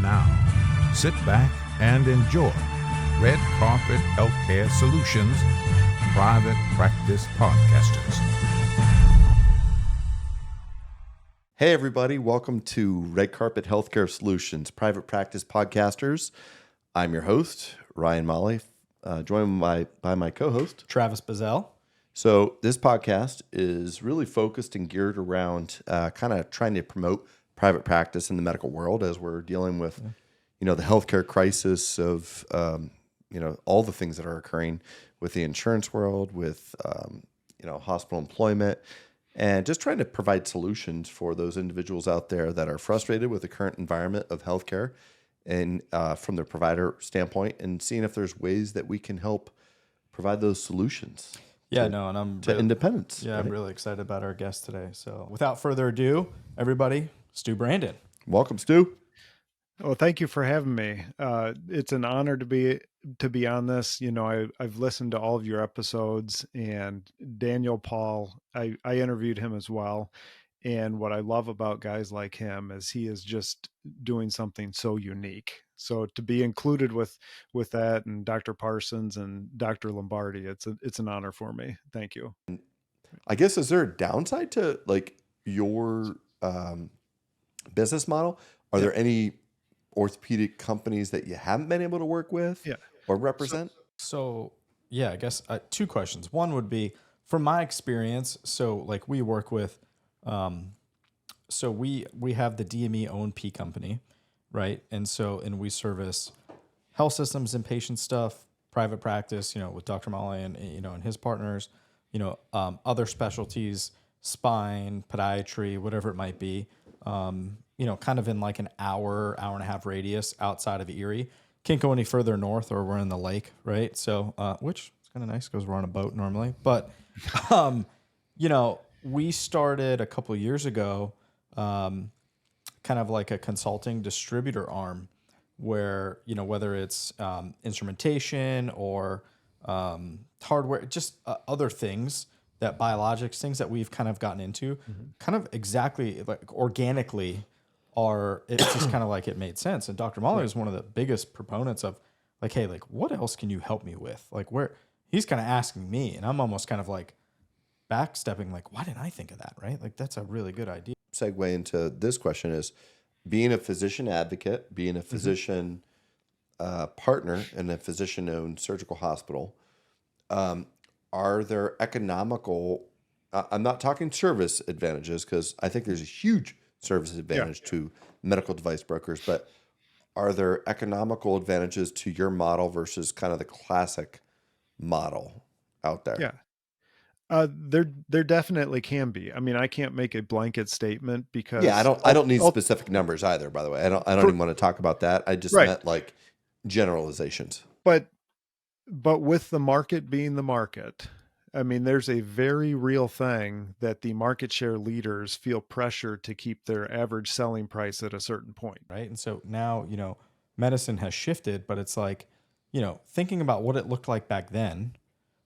now. Sit back and enjoy Red Carpet Healthcare Solutions Private Practice Podcasters. Hey everybody, welcome to Red Carpet Healthcare Solutions Private Practice Podcasters. I'm your host, Ryan Molly, joined by my co-host, Travis Bazell. So this podcast is really focused and geared around kind of trying to promote private practice in the medical world as we're dealing with, the healthcare crisis of, all the things that are occurring with the insurance world, with, hospital employment, and just trying to provide solutions for those individuals out there that are frustrated with the current environment of healthcare and from their provider standpoint, and seeing if there's ways that we can help provide those solutions. Independence. Yeah, right? I'm really excited about our guest today. So without further ado, everybody, Stu Brandon. Welcome, Stu. Well, thank you for having me. It's an honor to be on this. I've listened to all of your episodes, and Daniel Paul, I interviewed him as well. And what I love about guys like him is he is just doing something so unique. So to be included with that, and Dr. Parsons and Dr. Lombardi, it's an honor for me. Thank you. I guess, is there a downside to like your business model? Are there any orthopedic companies that you haven't been able to work with or represent? So I guess two questions. One would be, from my experience, so like we work with, so we have the DME O&P company, right? And we service health systems and patient stuff, private practice, with Dr. Molly and his partners, other specialties, spine, podiatry, whatever it might be, kind of in like an hour and a half radius outside of Erie. Can't go any further north or we're in the lake, right? So, which is kind of nice because we're on a boat normally. But, we started a couple of years ago, kind of like a consulting distributor arm where, whether it's instrumentation or hardware, just other things, that biologics, things that we've kind of gotten into, kind of exactly like organically it's just kind of like it made sense. And Dr. Molly is one of the biggest proponents of like, hey, like what else can you help me with? Like he's kind of asking me, and I'm almost kind of like backstepping, like, why didn't I think of that? Right? Like that's a really good idea. Segue into this question is being a physician advocate, being a physician partner in a physician-owned surgical hospital. Are there economical, I'm not talking service advantages because I think there's a huge service advantage to medical device brokers, but are there economical advantages to your model versus kind of the classic model out there? Yeah. There definitely can be. I mean, I can't make a blanket statement because I don't need specific numbers either, by the way. I don't even want to talk about that. I just meant like generalizations. But with the market being the market, I mean, there's a very real thing that the market share leaders feel pressure to keep their average selling price at a certain point. Right. And so now, medicine has shifted, but it's like, thinking about what it looked like back then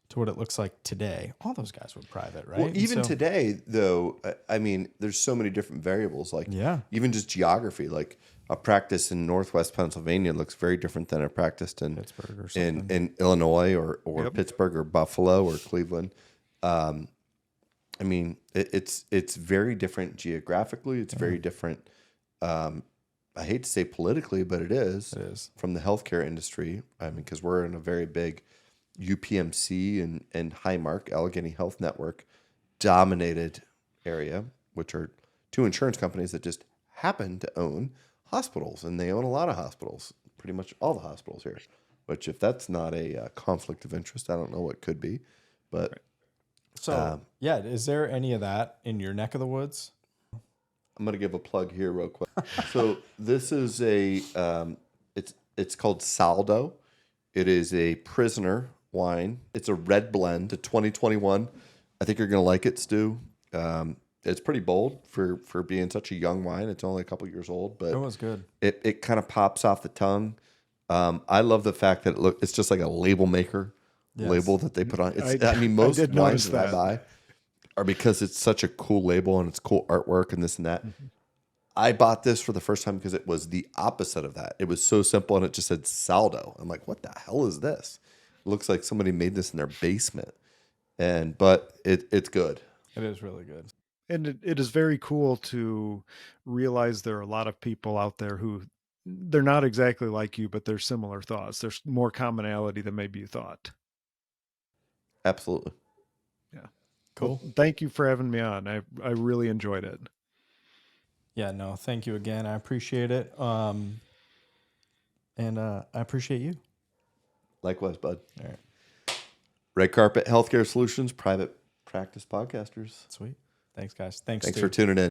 to what it looks like today, all those guys were private, right? Well, even today, though, I mean, there's so many different variables, like even just geography, like a practice in Northwest Pennsylvania looks very different than a practice in Pittsburgh or in Illinois or Pittsburgh or Buffalo or Cleveland. I mean, it's very different geographically. It's very different. I hate to say politically, but it is from the healthcare industry. I mean, because we're in a very big UPMC and Highmark, Allegheny Health Network dominated area, which are two insurance companies that just happen to own hospitals, and they own a lot of hospitals, pretty much all the hospitals here, which if that's not a conflict of interest, I don't know what could be. But so is there any of that in your neck of the woods? I'm going to give a plug here real quick. So this is it's called Saldo. It is a Prisoner wine. It's a red blend, a 2021. I think you're going to like it, Stu. It's pretty bold for being such a young wine. It's only a couple years old, but it was good. It kind of pops off the tongue. I love the fact that it's just like a label maker label that they put on. Most wines that I buy are because it's such a cool label and it's cool artwork and this and that. Mm-hmm. I bought this for the first time because it was the opposite of that. It was so simple and it just said saldo. I'm like, what the hell is this? It looks like somebody made this in their basement. But it's good. It is really good. And it is very cool to realize there are a lot of people out there who they're not exactly like you, but they're similar thoughts. There's more commonality than maybe you thought. Absolutely. Yeah. Cool. Well, thank you for having me on. I really enjoyed it. Yeah, no, thank you again. I appreciate it. And I appreciate you. Likewise, bud. All right. Red Carpet Healthcare Solutions, private practice podcasters. Sweet. Thanks, guys. Thanks for tuning in.